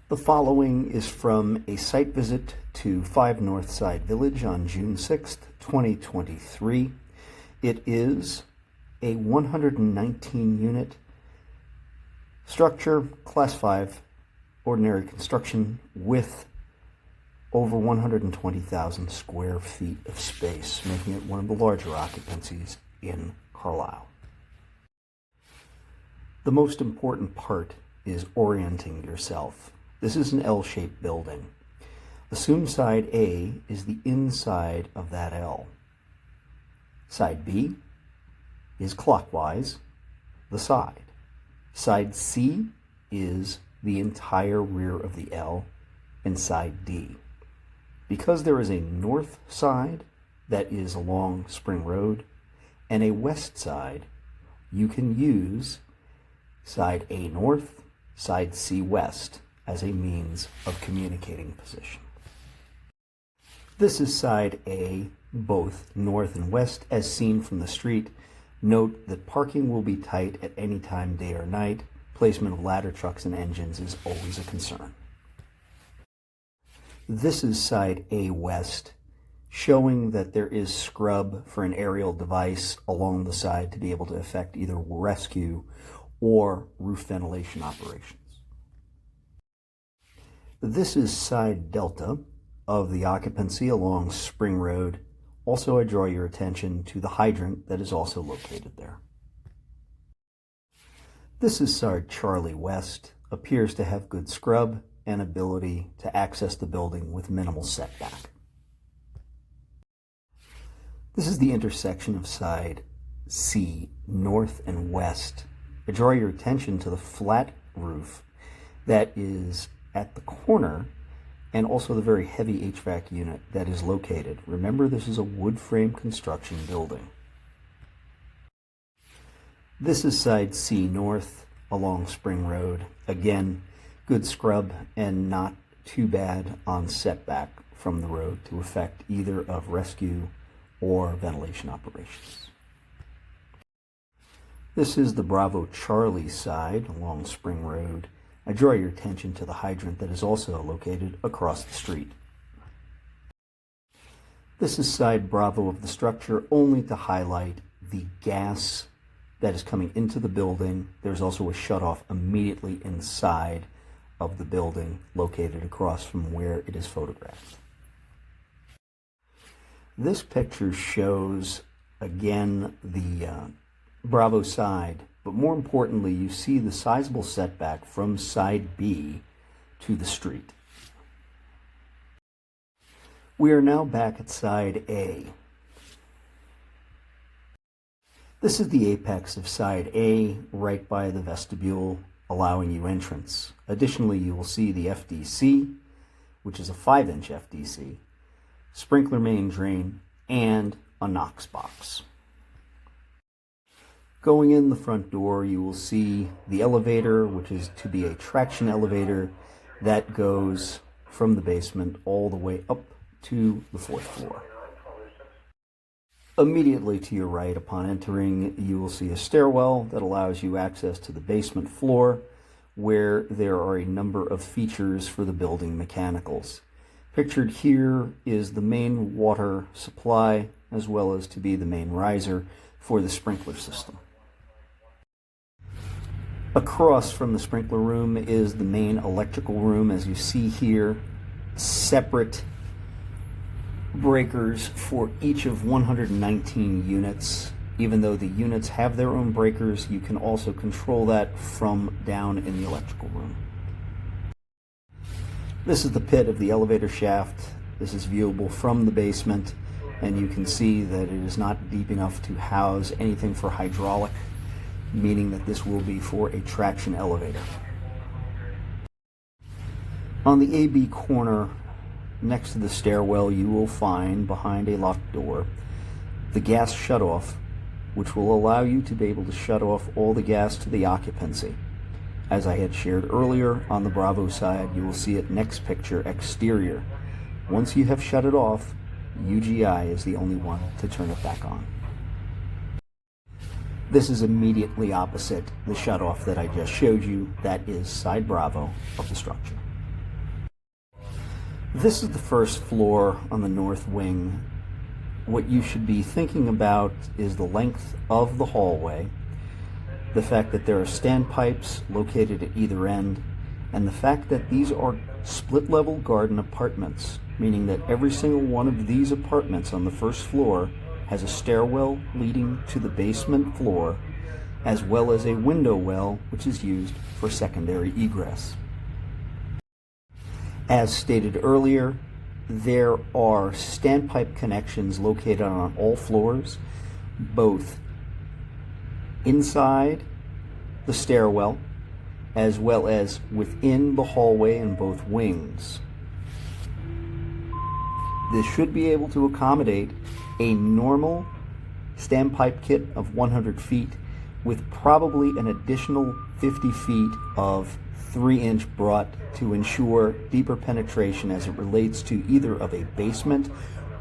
The following is from a site visit to 5 Northside Village on June 6th, 2023. It is a 119-unit structure, Class 5, ordinary construction, with over 120,000 square feet of space, making it one of the larger occupancies in Carlisle. The most important part is orienting yourself. This is an L-shaped building. Assume side A is the inside of that L. Side B is clockwise, the side. Side C is the entire rear of the L, and side D. Because there is a north side that is along Spring Road and a west side, you can use side A north, side C west as a means of communicating position. This is side A, both north and west, as seen from the street. Note that parking will be tight at any time, day or night. Placement of ladder trucks and engines is always a concern. This is side A west, showing that there is scrub for an aerial device along the side to be able to effect either rescue or roof ventilation operations. This is side delta of the occupancy along Spring Road. Also, I draw your attention to the hydrant that is also located there. This is side Charlie West, appears to have good scrub and ability to access the building with minimal setback. This is the intersection of side C, north and west. I draw your attention to the flat roof that is at the corner, and also the very heavy HVAC unit that is located. Remember, this is a wood frame construction building. This is side C north along Spring Road. Again, good scrub and not too bad on setback from the road to effect either of rescue or ventilation operations. This is the Bravo Charlie side along Spring Road. I draw your attention to the hydrant that is also located across the street. This is side Bravo of the structure, only to highlight the gas that is coming into the building. There's also a shutoff immediately inside of the building, located across from where it is photographed. This picture shows, again, the Bravo side, but more importantly, you see the sizable setback from side B to the street. We are now back at side A. This is the apex of side A, right by the vestibule, allowing you entrance. Additionally, you will see the FDC, which is a 5-inch FDC, sprinkler main drain, and a Knox box. Going in the front door, you will see the elevator, which is to be a traction elevator that goes from the basement all the way up to the 4th floor. Immediately to your right, upon entering, you will see a stairwell that allows you access to the basement floor, where there are a number of features for the building mechanicals. Pictured here is the main water supply, as well as to be the main riser for the sprinkler system. Across from the sprinkler room is the main electrical room. As you see here, separate breakers for each of 119 units. Even though the units have their own breakers, you can also control that from down in the electrical room. This is the pit of the elevator shaft. This is viewable from the basement, and you can see that it is not deep enough to house anything for hydraulic, meaning that this will be for a traction elevator. On the AB corner, next to the stairwell, you will find, behind a locked door, the gas shutoff, which will allow you to be able to shut off all the gas to the occupancy. As I had shared earlier, on the Bravo side, you will see it next picture, exterior. Once you have shut it off, UGI is the only one to turn it back on. This is immediately opposite the shutoff that I just showed you. That is side Bravo of the structure. This is the first floor on the north wing. What you should be thinking about is the length of the hallway, the fact that there are standpipes located at either end, and the fact that these are split-level garden apartments, meaning that every single one of these apartments on the first floor has a stairwell leading to the basement floor, as well as a window well, which is used for secondary egress. As stated earlier, there are standpipe connections located on all floors, both inside the stairwell as well as within the hallway in both wings. This should be able to accommodate a normal standpipe kit of 100 feet with probably an additional 50 feet of 3-inch brought to ensure deeper penetration as it relates to either of a basement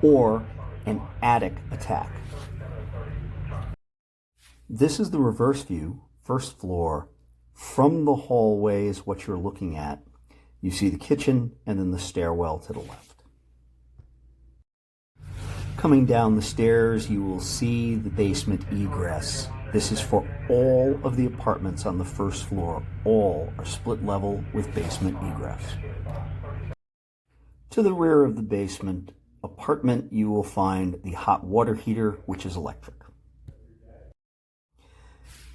or an attic attack. This is the reverse view, first floor. From the hallway is what you're looking at. You see the kitchen and then the stairwell to the left. Coming down the stairs, you will see the basement egress. This is for all of the apartments on the first floor. All are split level with basement egress. To the rear of the basement apartment, you will find the hot water heater, which is electric.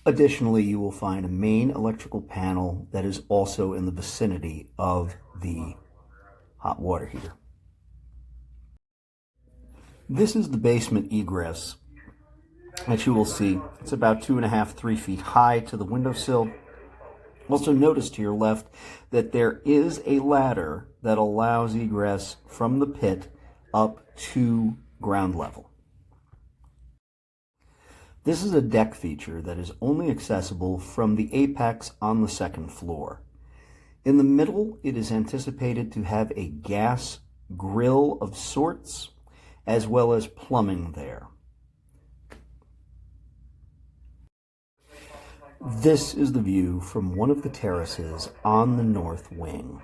Additionally, you will find a main electrical panel that is also in the vicinity of the hot water heater. This is the basement egress. As you will see, it's about 2.5, 3 feet high to the windowsill. Also notice to your left that there is a ladder that allows egress from the pit up to ground level. This is a deck feature that is only accessible from the apex on the second floor. In the middle, it is anticipated to have a gas grill of sorts, as well as plumbing there. This is the view from one of the terraces on the north wing.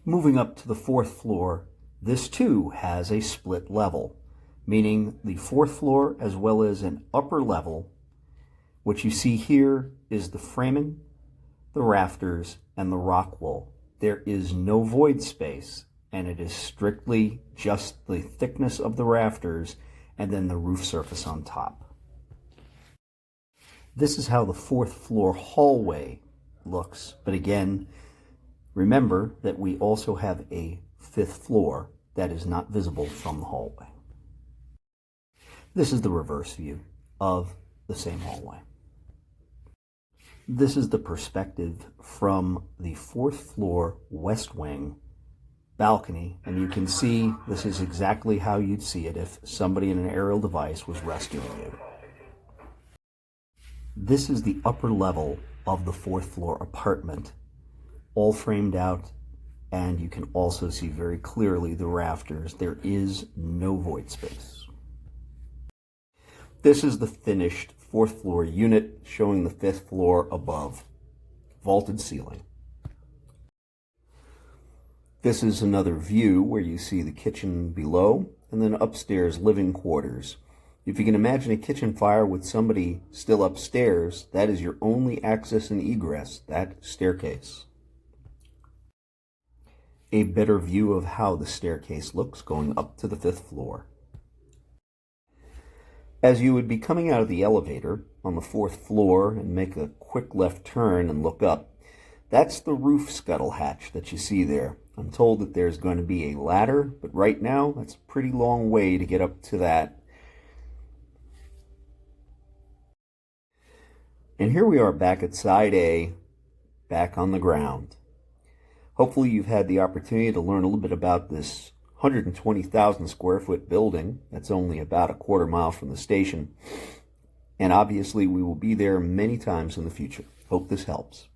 Moving up to the fourth floor, this too has a split level, meaning the fourth floor as well as an upper level. What you see here is the framing, the rafters, and the rock wool. There is no void space, and it is strictly just the thickness of the rafters and then the roof surface on top. This is how the fourth floor hallway looks, but again, remember that we also have a fifth floor that is not visible from the hallway. This is the reverse view of the same hallway. This is the perspective from the fourth floor west wing balcony, and you can see this is exactly how you'd see it if somebody in an aerial device was rescuing you. This is the upper level of the fourth floor apartment, all framed out, and you can also see very clearly the rafters. There is no void space. This is the finished fourth floor unit showing the fifth floor above, vaulted ceiling. This is another view where you see the kitchen below and then upstairs living quarters. If you can imagine a kitchen fire with somebody still upstairs, that is your only access and egress, that staircase. A better view of how the staircase looks going up to the fifth floor. As you would be coming out of the elevator on the fourth floor and make a quick left turn and look up, that's the roof scuttle hatch that you see there. I'm told that there's going to be a ladder, but right now that's a pretty long way to get up to that. And here we are back at side A, back on the ground. Hopefully you've had the opportunity to learn a little bit about this 120,000 square foot building that's only about a quarter mile from the station. And obviously we will be there many times in the future. Hope this helps.